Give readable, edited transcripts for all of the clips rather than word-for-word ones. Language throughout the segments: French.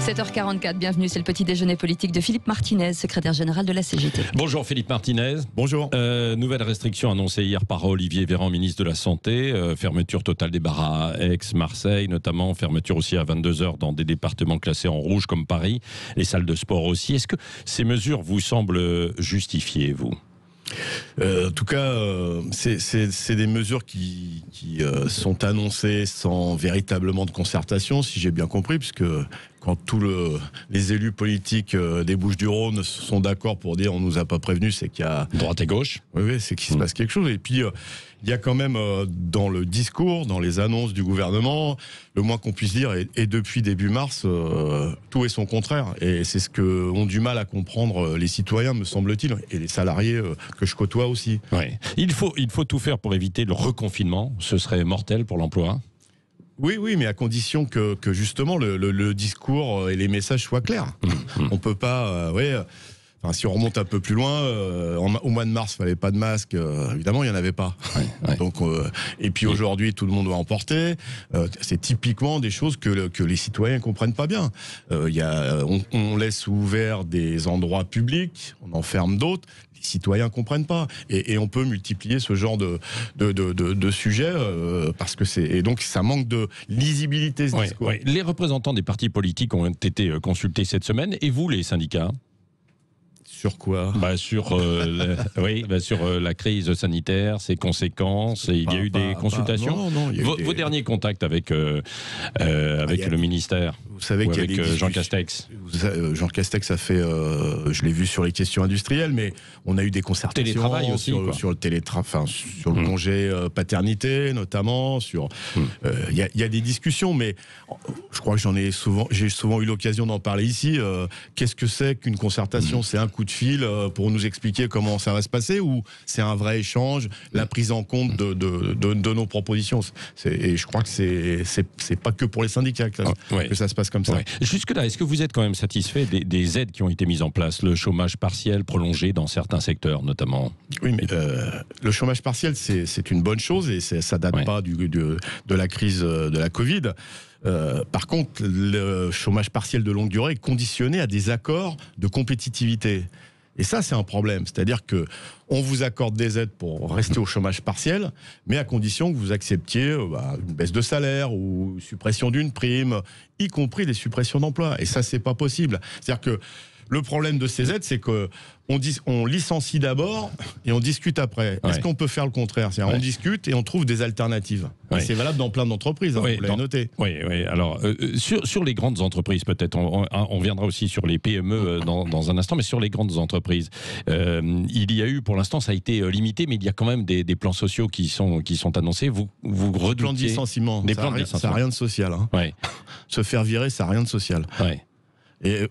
7h44, bienvenue, c'est le petit déjeuner politique de Philippe Martinez, secrétaire général de la CGT. Bonjour Philippe Martinez. Bonjour. Nouvelle restriction annoncée hier par Olivier Véran, ministre de la Santé. Fermeture totale des bars à Aix, Marseille, notamment fermeture aussi à 22h dans des départements classés en rouge comme Paris. Les salles de sport aussi. Est-ce que ces mesures vous semblent justifiées, vous ? En tout cas, c'est des mesures qui sont annoncées sans véritablement de concertation, si j'ai bien compris, puisque quand tous les élus politiques des Bouches-du-Rhône sont d'accord pour dire on nous a pas prévenu, c'est qu'il y a droite et gauche. Oui, c'est qu'il se passe quelque chose. Et puis il y a quand même dans le discours, dans les annonces du gouvernement, le moins qu'on puisse dire, et depuis début mars, tout est son contraire. Et c'est ce que ont du mal à comprendre les citoyens, me semble-t-il, et les salariés que je côtoie aussi. Ouais. Il faut tout faire pour éviter le reconfinement. Ce serait mortel pour l'emploi. Oui, mais à condition que justement le discours et les messages soient clairs. On peut pas, si on remonte un peu plus loin, au mois de mars, il fallait pas de masque. Évidemment, il y en avait pas. Ouais. Donc, et puis aujourd'hui, tout le monde doit en porter. C'est typiquement des choses que les citoyens comprennent pas bien. On laisse ouverts des endroits publics, on en ferme d'autres. Les citoyens comprennent pas, et on peut multiplier ce genre de sujets parce que donc ça manque de lisibilité. Ce discours. Ouais. Les représentants des partis politiques ont été consultés cette semaine, et vous, les syndicats ? Sur quoi ? Sur la crise sanitaire, ses conséquences. Et il y a eu des consultations. Vos derniers contacts avec le ministère. Vous savez qu'il y a Jean Castex. Jean Castex a fait, je l'ai vu sur les questions industrielles, mais on a eu des concertations télétravail aussi, sur le télétravail, sur le congé paternité notamment. Il y a des discussions, mais je crois que j'ai souvent eu l'occasion d'en parler ici. Qu'est-ce que c'est qu'une concertation ? C'est un coup de fil pour nous expliquer comment ça va se passer, ou c'est un vrai échange, la prise en compte de nos propositions. Et je crois que c'est pas que pour les syndicats que ça se passe comme ça. Ouais. Jusque-là, est-ce que vous êtes quand même satisfait des aides qui ont été mises en place, le chômage partiel prolongé dans certains secteurs notamment ? Oui, mais le chômage partiel, c'est une bonne chose, et ça date pas de la crise de la Covid. Par contre, le chômage partiel de longue durée est conditionné à des accords de compétitivité. Et ça, c'est un problème. C'est-à-dire que on vous accorde des aides pour rester au chômage partiel, mais à condition que vous acceptiez une baisse de salaire ou suppression d'une prime, y compris des suppressions d'emplois. Et ça, c'est pas possible. C'est-à-dire que le problème de ces aides, c'est que on licencie d'abord et on discute après. Est-ce qu'on peut faire le contraire ? C'est-à-dire on discute et on trouve des alternatives. Et c'est valable dans plein d'entreprises, vous l'avez noté. Oui. Alors, sur les grandes entreprises, peut-être, on viendra aussi sur les PME dans un instant, mais sur les grandes entreprises, il y a eu, pour l'instant, ça a été limité, mais il y a quand même des plans sociaux qui sont annoncés. Vous redoutiez... Plans de licenciement. Ça n'a rien de social. Se faire virer, ça n'a rien de social. Et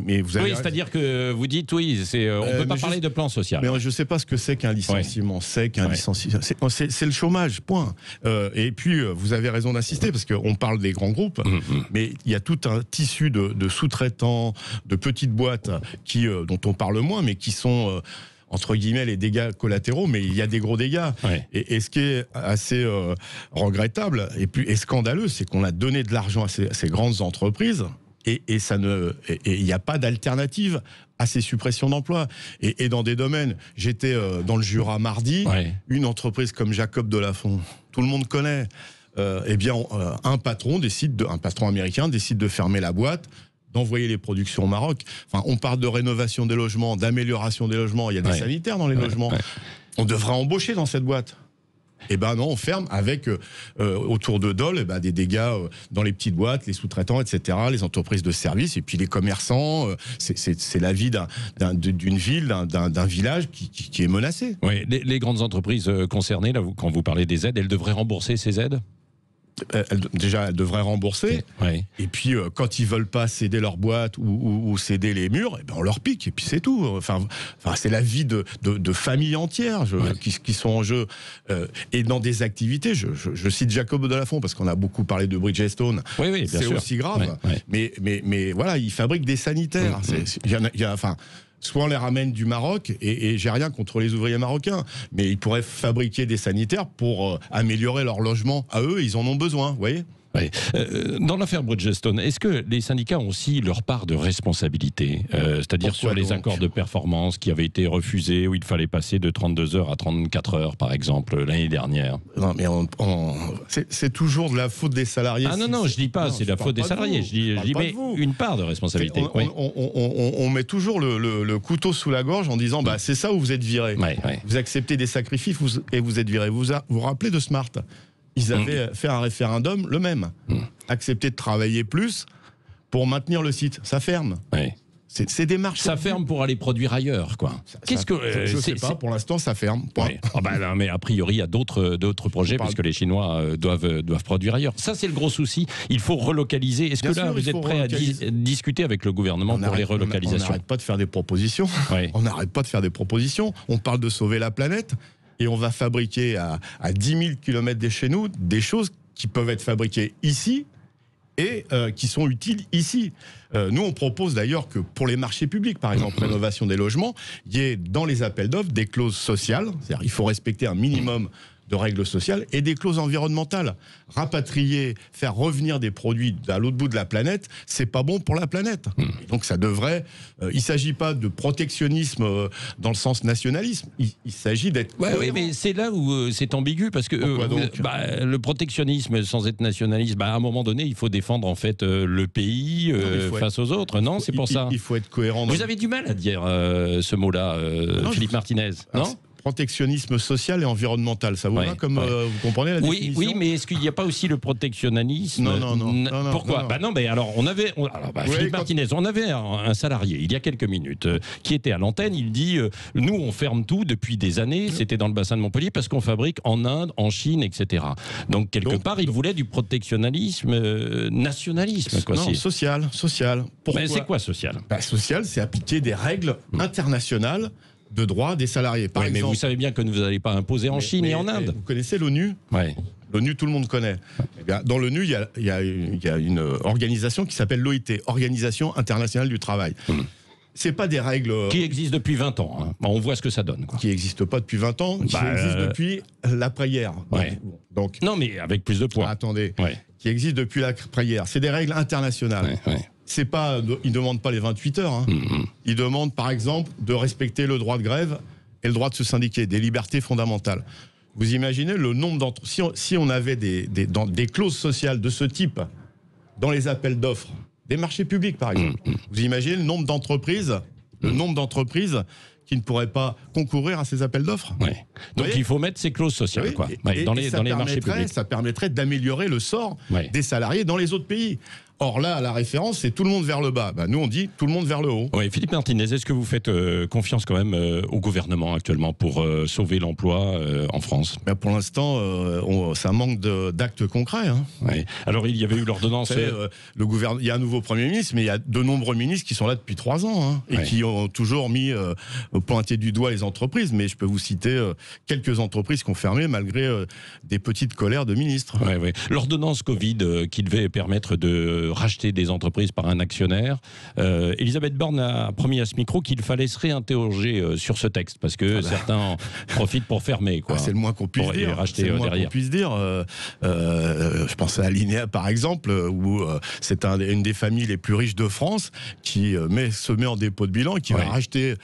mais vous avez. Oui, c'est-à-dire que vous dites on ne peut pas parler de plan social. Mais je ne sais pas ce que c'est qu'un licenciement. Licenciement, c'est le chômage, point. Et puis vous avez raison d'insister parce qu'on parle des grands groupes, mais il y a tout un tissu de sous-traitants, de petites boîtes dont on parle moins, mais qui sont entre guillemets les dégâts collatéraux, mais il y a des gros dégâts. Et ce qui est assez regrettable et scandaleux, c'est qu'on a donné de l'argent à ces grandes entreprises. Et il n'y a pas d'alternative à ces suppressions d'emplois. Et dans des domaines, j'étais dans le Jura mardi, une entreprise comme Jacob Delafont, tout le monde connaît. Un patron américain décide de fermer la boîte, d'envoyer les productions au Maroc. Enfin, on parle de rénovation des logements, d'amélioration des logements. Il y a des sanitaires dans les logements. On devrait embaucher dans cette boîte. Eh ben non, on ferme avec autour de Dole des dégâts dans les petites boîtes, les sous-traitants, etc., les entreprises de services, et puis les commerçants. C'est la vie d'une ville, d'un village qui est menacé. Oui, les grandes entreprises concernées, là, quand vous parlez des aides, elles devraient rembourser ces aides ? Déjà, elles devraient rembourser. Et puis, quand ils veulent pas céder leur boîte ou céder les murs, on leur pique. Et puis c'est tout. Enfin, c'est la vie de familles entières qui sont en jeu. Et dans des activités, je cite Jacob Delafont parce qu'on a beaucoup parlé de Bridgestone. Oui, c'est aussi grave. Mais voilà, ils fabriquent des sanitaires. Soit on les ramène du Maroc, et j'ai rien contre les ouvriers marocains, mais ils pourraient fabriquer des sanitaires pour améliorer leur logement à eux, ils en ont besoin, vous voyez ? Ouais. Dans l'affaire Bridgestone, est-ce que les syndicats ont aussi leur part de responsabilité, c'est-à-dire sur les accords de performance qui avaient été refusés, où il fallait passer de 32 heures à 34 heures, par exemple, l'année dernière? Non, mais c'est toujours de la faute des salariés. Ah non, je dis pas, c'est de la faute des salariés. Je dis mais une part de responsabilité. On met toujours le couteau sous la gorge en disant, bah, c'est ça où vous êtes viré. Vous acceptez des sacrifices et vous êtes viré. Vous vous rappelez de Smart? Ils avaient fait un référendum, le même. Accepter de travailler plus pour maintenir le site. Ça ferme. C'est des marchés. Ça ferme pour aller produire ailleurs, quoi. Je ne sais pas, pour l'instant, ça ferme. Non, mais a priori, il y a d'autres projets, puisque les Chinois doivent produire ailleurs. Ça, c'est le gros souci. Il faut relocaliser. Est-ce que là, vous êtes prêt à discuter avec le gouvernement pour les relocalisations? On n'arrête pas de faire des propositions. On n'arrête pas de faire des propositions. On parle de sauver la planète. Et on va fabriquer à 10 000 km de chez nous des choses qui peuvent être fabriquées ici et qui sont utiles ici. Nous, on propose d'ailleurs que pour les marchés publics, par exemple, rénovation des logements, il y ait dans les appels d'offres des clauses sociales. C'est-à-dire qu'il faut respecter un minimum de règles sociales et des clauses environnementales. Rapatrier, faire revenir des produits à l'autre bout de la planète, c'est pas bon pour la planète. Et donc ça devrait... il s'agit pas de protectionnisme dans le sens nationalisme. Il s'agit d'être... Oui, mais c'est là où c'est ambigu, parce que le protectionnisme sans être nationaliste, à un moment donné, il faut défendre en fait le pays face aux autres. Non, c'est pour ça. Il faut être cohérent. Vous avez du mal à dire ce mot-là, Philippe Martinez, non? Protectionnisme social et environnemental, ça vous va comme vous comprenez la définition? Oui, mais est-ce qu'il n'y a pas aussi le protectionnisme? Non. Pourquoi? Non, mais alors Philippe Martinez, on avait un salarié il y a quelques minutes qui était à l'antenne. Il dit nous on ferme tout depuis des années. C'était dans le bassin de Montpellier parce qu'on fabrique en Inde, en Chine, etc. Donc quelque part il voulait du protectionnisme, nationalisme. Non, social. Pourquoi? Mais c'est quoi social? Social, c'est appliquer des règles internationales de droit des salariés. Par exemple, mais vous savez bien que vous n'allez pas imposer en Chine et en Inde. Vous connaissez l'ONU? L'ONU, tout le monde connaît. Eh bien, dans l'ONU, il y a une organisation qui s'appelle l'OIT, Organisation internationale du travail. C'est pas des règles... Qui existent depuis 20 ans. Hein. On voit ce que ça donne. Quoi. Qui n'existent pas depuis 20 ans, qui existent depuis l'après-hier. Donc, non, mais avec plus de poids. Attendez. Qui existent depuis l'après-hier. C'est des règles internationales. C'est pas, ils ne demandent pas les 28 heures. Hein. Ils demandent, par exemple, de respecter le droit de grève et le droit de se syndiquer, des libertés fondamentales. Vous imaginez le nombre d'entreprises... Si on avait des clauses sociales de ce type dans les appels d'offres, des marchés publics, par exemple, vous imaginez le nombre d'entreprises qui ne pourraient pas concourir à ces appels d'offres? Donc il faut mettre ces clauses sociales dans les marchés publics. Ça permettrait d'améliorer le sort des salariés dans les autres pays. Or là, la référence, c'est tout le monde vers le bas. Nous, on dit tout le monde vers le haut. Philippe Martinez, est-ce que vous faites confiance quand même au gouvernement actuellement pour sauver l'emploi en France? Pour l'instant, ça manque d'actes concrets. Hein. Alors, il y avait eu l'ordonnance... il y a un nouveau Premier ministre, mais il y a de nombreux ministres qui sont là depuis 3 ans hein, et qui ont toujours mis pointé du doigt les entreprises. Mais je peux vous citer quelques entreprises qui ont fermé malgré des petites colères de ministres. L'ordonnance Covid qui devait permettre de racheter des entreprises par un actionnaire. Elisabeth Borne a promis à ce micro qu'il fallait se réinterroger sur ce texte parce que certains en profitent pour fermer. C'est le moins qu'on puisse dire. Je pense à Alinéa par exemple, où c'est une des familles les plus riches de France qui se met en dépôt de bilan et qui va racheter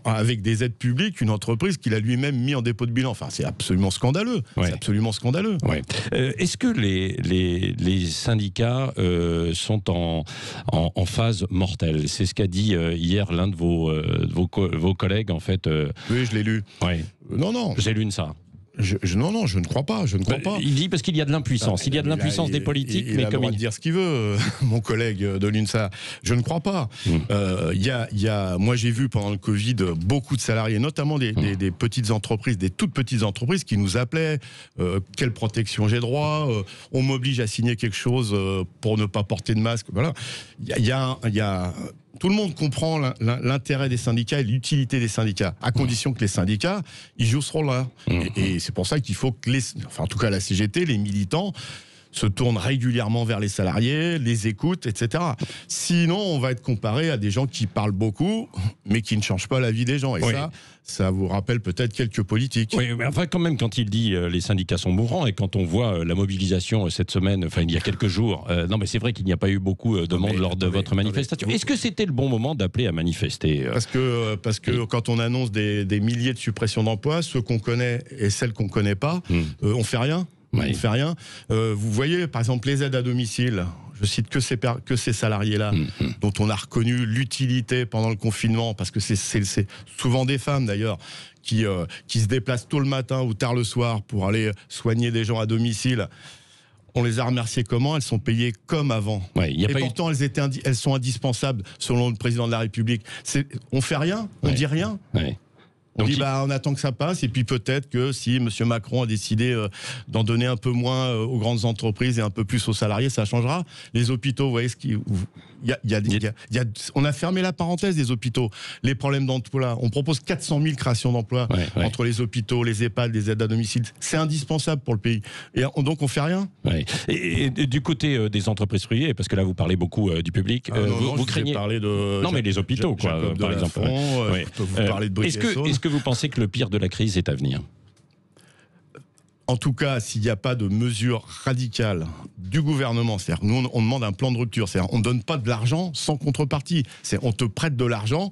avec des aides publiques une entreprise qu'il a lui-même mis en dépôt de bilan. Enfin, c'est absolument scandaleux. C'est absolument scandaleux. Est-ce que les syndicats sont en phase mortelle? C'est ce qu'a dit hier l'un de vos collègues, en fait. Oui, je l'ai lu. Non. J'ai lu ça. Non, je ne crois pas. Il dit parce qu'il y a de l'impuissance. Il y a de l'impuissance des politiques. Il a le droit de dire ce qu'il veut, mon collègue de l'UNSA. Je ne crois pas. Moi, j'ai vu pendant le Covid beaucoup de salariés, notamment des petites entreprises, des toutes petites entreprises qui nous appelaient. Quelle protection j'ai droit? On m'oblige à signer quelque chose pour ne pas porter de masque. Voilà. Tout le monde comprend l'intérêt des syndicats et l'utilité des syndicats, à condition que les syndicats, ils jouent ce rôle-là. Et c'est pour ça qu'il faut que en tout cas la CGT, les militants, se tourne régulièrement vers les salariés, les écoute, etc. Sinon, on va être comparé à des gens qui parlent beaucoup, mais qui ne changent pas la vie des gens. Et ça vous rappelle peut-être quelques politiques. Oui, mais enfin, quand même, quand il dit les syndicats sont mourants, et quand on voit la mobilisation cette semaine, enfin, il y a quelques jours, non, mais c'est vrai qu'il n'y a pas eu beaucoup de monde lors de votre manifestation. Est-ce que c'était le bon moment d'appeler à manifester Parce que quand on annonce des milliers de suppressions d'emplois, ceux qu'on connaît et celles qu'on ne connaît pas, on fait rien. On fait rien. Vous voyez, par exemple, les aides à domicile. Je cite que ces salariés-là, dont on a reconnu l'utilité pendant le confinement, parce que c'est souvent des femmes d'ailleurs, qui se déplacent tôt le matin ou tard le soir pour aller soigner des gens à domicile. On les a remerciées comment? Elles sont payées comme avant. Et pourtant, elles sont indispensables, selon le président de la République. On fait rien, on dit rien. On dit on attend que ça passe, et puis peut-être que si M. Macron a décidé d'en donner un peu moins aux grandes entreprises et un peu plus aux salariés, ça changera. Les hôpitaux, vous voyez on a fermé la parenthèse des hôpitaux. Les problèmes d'emploi, on propose 400 000 créations d'emplois entre les hôpitaux, les EHPAD, les aides à domicile. C'est indispensable pour le pays. Et donc on fait rien. Et du côté des entreprises privées, parce que là vous parlez beaucoup du public, vous craignez parler de non mais les hôpitaux quoi, par exemple. Je peux vous parler de Briquet-Saulnes. Est-ce que vous pensez que le pire de la crise est à venir? En tout cas, s'il n'y a pas de mesures radicales du gouvernement, c'est-à-dire nous on demande un plan de rupture, c'est-à-dire on ne donne pas de l'argent sans contrepartie, c'est on te prête de l'argent,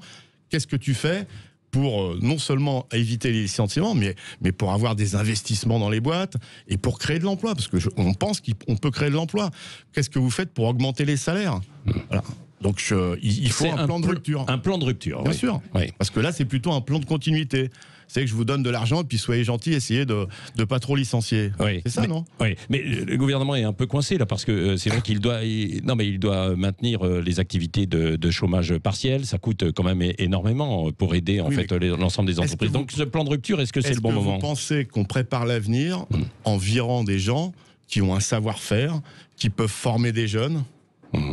qu'est-ce que tu fais pour non seulement éviter les licenciements, mais pour avoir des investissements dans les boîtes et pour créer de l'emploi, parce que on pense qu'on peut créer de l'emploi. Qu'est-ce que vous faites pour augmenter les salaires? Voilà. Donc il faut un plan de rupture. Un plan de rupture, bien sûr. Parce que là, c'est plutôt un plan de continuité. C'est que je vous donne de l'argent et puis soyez gentils, essayez de pas trop licencier. C'est ça, non? Oui, mais le gouvernement est un peu coincé là parce que c'est vrai qu'il doit maintenir les activités de chômage partiel. Ça coûte quand même énormément pour aider en fait l'ensemble des entreprises. Donc ce plan de rupture, est-ce que c'est le bon moment? Vous pensez qu'on prépare l'avenir en virant des gens qui ont un savoir-faire, qui peuvent former des jeunes?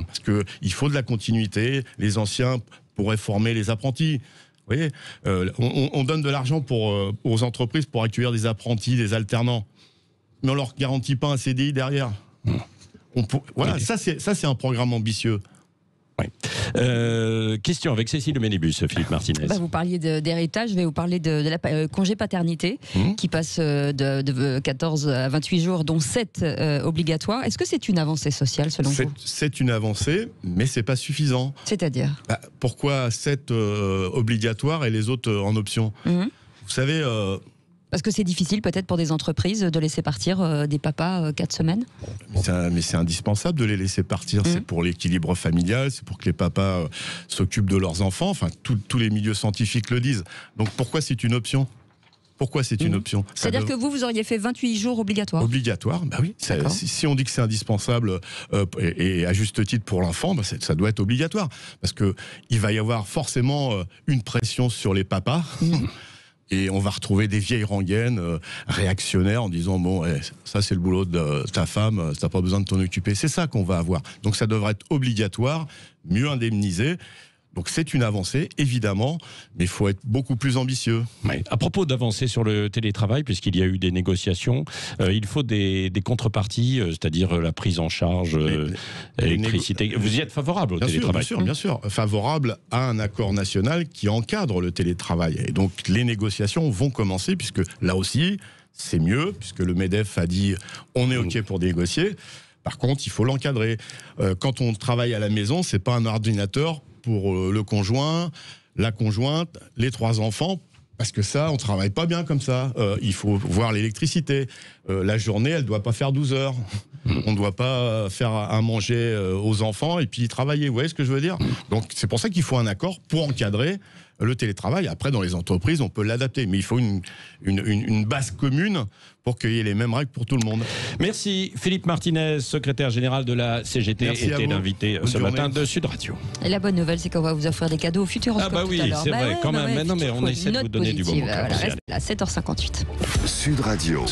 Parce qu'il faut de la continuité. Les anciens pourraient former les apprentis. Vous voyez, on donne de l'argent aux entreprises pour accueillir des apprentis, des alternants. Mais on ne leur garantit pas un CDI derrière. Ça c'est un programme ambitieux. Question avec Cécile Ménébus, Philippe Martinez. Vous parliez d'héritage, je vais vous parler de la congé paternité qui passe de 14 à 28 jours, dont 7 obligatoires. Est-ce que c'est une avancée sociale selon vous? C'est une avancée, mais c'est pas suffisant. C'est-à-dire pourquoi 7 obligatoires et les autres en option? Vous savez... Parce que c'est difficile peut-être pour des entreprises de laisser partir des papas 4 semaines. Mais c'est indispensable de les laisser partir. C'est pour l'équilibre familial, c'est pour que les papas s'occupent de leurs enfants. Enfin, tous les milieux scientifiques le disent. Donc pourquoi c'est une option? Pourquoi c'est une option? C'est-à-dire que vous auriez fait 28 jours obligatoires? Obligatoire, oui. Si on dit que c'est indispensable et à juste titre pour l'enfant, ça doit être obligatoire. Parce qu'il va y avoir forcément une pression sur les papas. Et on va retrouver des vieilles rengaines réactionnaires en disant ça c'est le boulot de ta femme, t'as pas besoin de t'en occuper. C'est ça qu'on va avoir. Donc ça devrait être obligatoire, mieux indemnisé. Donc c'est une avancée, évidemment, mais il faut être beaucoup plus ambitieux. À propos d'avancer sur le télétravail, puisqu'il y a eu des négociations, il faut des contreparties, c'est-à-dire la prise en charge, l'électricité. Vous y êtes favorable au télétravail? Bien sûr. Favorable à un accord national qui encadre le télétravail. Et donc les négociations vont commencer, puisque là aussi, c'est mieux, puisque le MEDEF a dit on est OK pour négocier. Par contre, il faut l'encadrer. Quand on travaille à la maison, c'est pas un ordinateur pour le conjoint, la conjointe, les 3 enfants, parce que ça, on travaille pas bien comme ça. Il faut voir l'électricité. La journée, elle doit pas faire 12 heures. On ne doit pas faire à manger aux enfants et puis travailler. Vous voyez ce que je veux dire? Donc c'est pour ça qu'il faut un accord pour encadrer le télétravail. Après, dans les entreprises, on peut l'adapter. Mais il faut une base commune pour qu'il y ait les mêmes règles pour tout le monde. Merci. Philippe Martinez, secrétaire général de la CGT, était l'invité ce matin de Sud Radio. Et la bonne nouvelle, c'est qu'on va vous offrir des cadeaux au Futuroscope. Ah oui, c'est vrai, quand même. Mais non, mais on essaie de vous donner du bon. Reste à 7h58. Sud Radio.